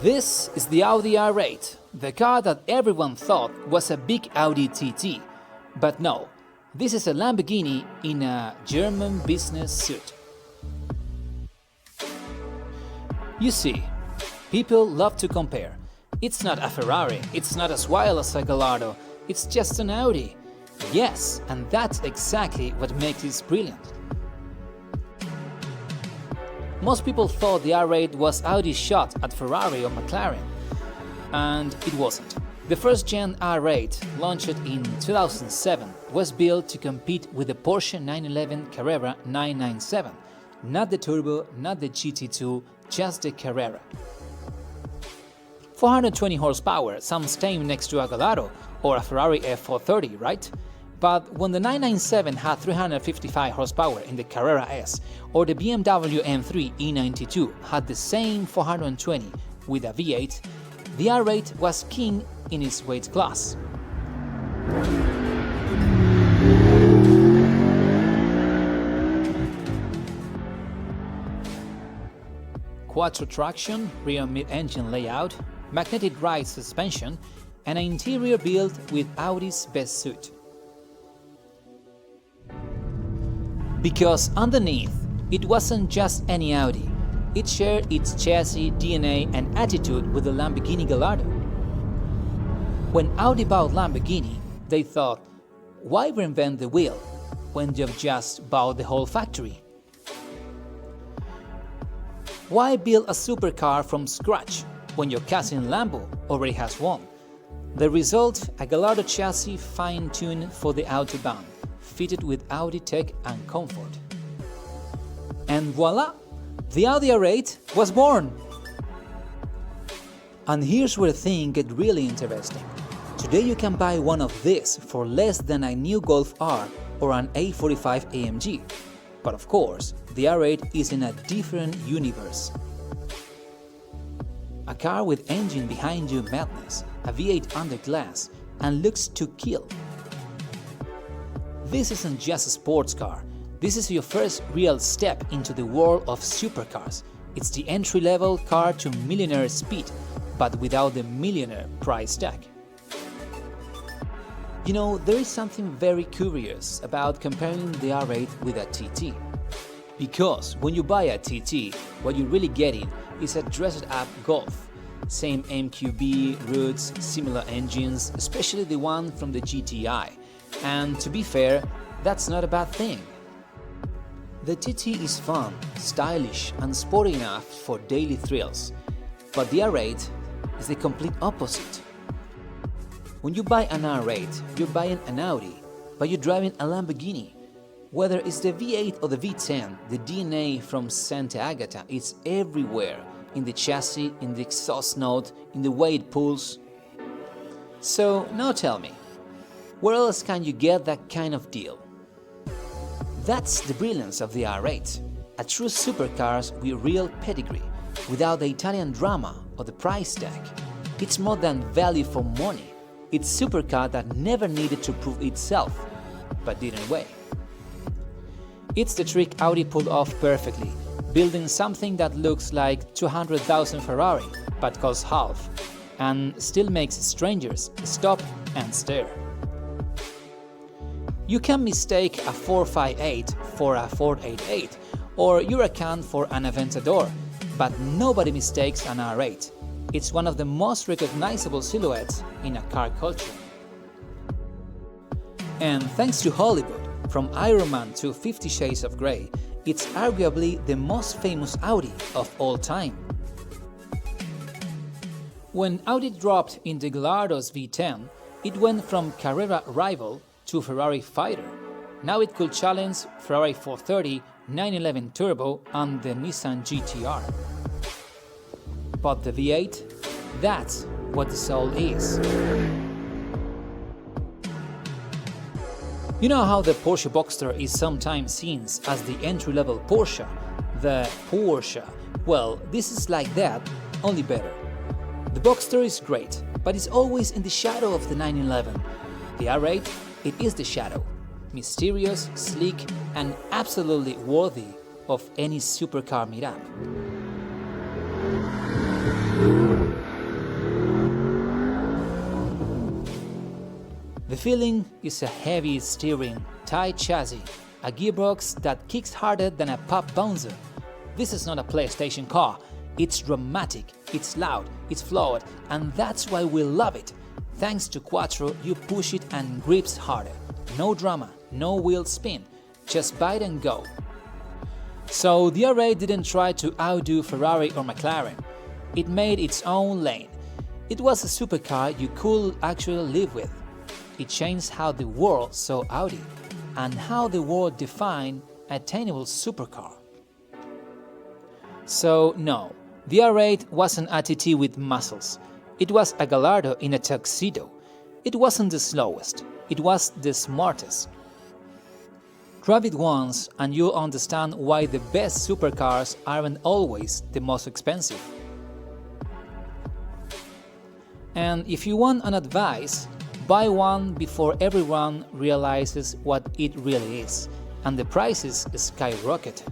This is the Audi R8, the car that everyone thought was a big Audi TT. But no, this is a Lamborghini in a German business suit. You see, people love to compare. It's not a Ferrari, it's not as wild as a Gallardo, it's just an Audi. Yes, and that's exactly what makes it brilliant. Most people thought the R8 was Audi's shot at Ferrari or McLaren, and it wasn't. The first gen R8, launched in 2007, was built to compete with the Porsche 911 Carrera 997, not the Turbo, not the GT2, just the Carrera. 420 horsepower, sounds tame next to a Gallardo or a Ferrari F430, right? But when the 997 had 355 horsepower in the Carrera S, or the BMW M3 E92 had the same 420 with a V8, the R8 was king in its weight class. Quattro traction, rear mid-engine layout, magnetic ride suspension, and an interior built with Audi's best suit. Because underneath, it wasn't just any Audi, it shared its chassis, DNA and attitude with the Lamborghini Gallardo. When Audi bought Lamborghini, they thought, why reinvent the wheel when you've just bought the whole factory? Why build a supercar from scratch when your cousin Lambo already has one? The result, a Gallardo chassis fine-tuned for the Autobahn, fitted with Audi tech and comfort. And voila! The Audi R8 was born! And here's where things get really interesting. Today you can buy one of these for less than a new Golf R or an A45 AMG. But of course, the R8 is in a different universe. A car with engine behind you madness, a V8 under glass, and looks to kill. This isn't just a sports car, this is your first real step into the world of supercars. It's the entry-level car to millionaire speed, but without the millionaire price tag. You know, there is something very curious about comparing the R8 with a TT. Because when you buy a TT, what you're really getting is a dressed-up Golf. Same MQB, roots, similar engines, especially the one from the GTI. And to be fair, that's not a bad thing. The TT is fun, stylish and sporty enough for daily thrills. But the R8 is the complete opposite. When you buy an R8, you're buying an Audi, but you're driving a Lamborghini. Whether it's the V8 or the V10, the DNA from Santa Agata is everywhere, in the chassis, in the exhaust note, in the way it pulls. So now tell me, where else can you get that kind of deal? That's the brilliance of the R8, a true supercar with real pedigree, without the Italian drama or the price tag. It's more than value for money. It's supercar that never needed to prove itself, but did anyway. It's the trick Audi pulled off perfectly, building something that looks like 200,000 Ferrari, but costs half, and still makes strangers stop and stare. You can mistake a 458 for a 488, or Huracan for an Aventador, but nobody mistakes an R8. It's one of the most recognizable silhouettes in a car culture. And thanks to Hollywood, from Iron Man to 50 Shades of Grey, it's arguably the most famous Audi of all time. When Audi dropped into Gallardo's V10, it went from Carrera rival to Ferrari fighter. Now it could challenge Ferrari 430, 911 Turbo and the Nissan GT-R. But the V8? That's what the soul is. You know how the Porsche Boxster is sometimes seen as the entry-level Porsche, the Porsche? Well, this is like that, only better. The Boxster is great, but it's always in the shadow of the 911. The R8, it is the shadow, mysterious, sleek, and absolutely worthy of any supercar meetup. feeling is a heavy steering, tight chassis, a gearbox that kicks harder than a pop bouncer. This is not a PlayStation car. It's dramatic, it's loud, it's flawed, and that's why we love it. Thanks to Quattro, you push it and grips harder. No drama, no wheel spin, just bite and go. So the R8 didn't try to outdo Ferrari or McLaren. It made its own lane. It was a supercar you could actually live with. It changed how the world saw Audi and how the world defined an attainable supercar. So no, the R8 wasn't a TT with muscles. It was a Gallardo in a tuxedo. It wasn't the slowest, it was the smartest. Drive it once and you'll understand why the best supercars aren't always the most expensive. And if you want an advice, buy one before everyone realizes what it really is, and the prices skyrocket.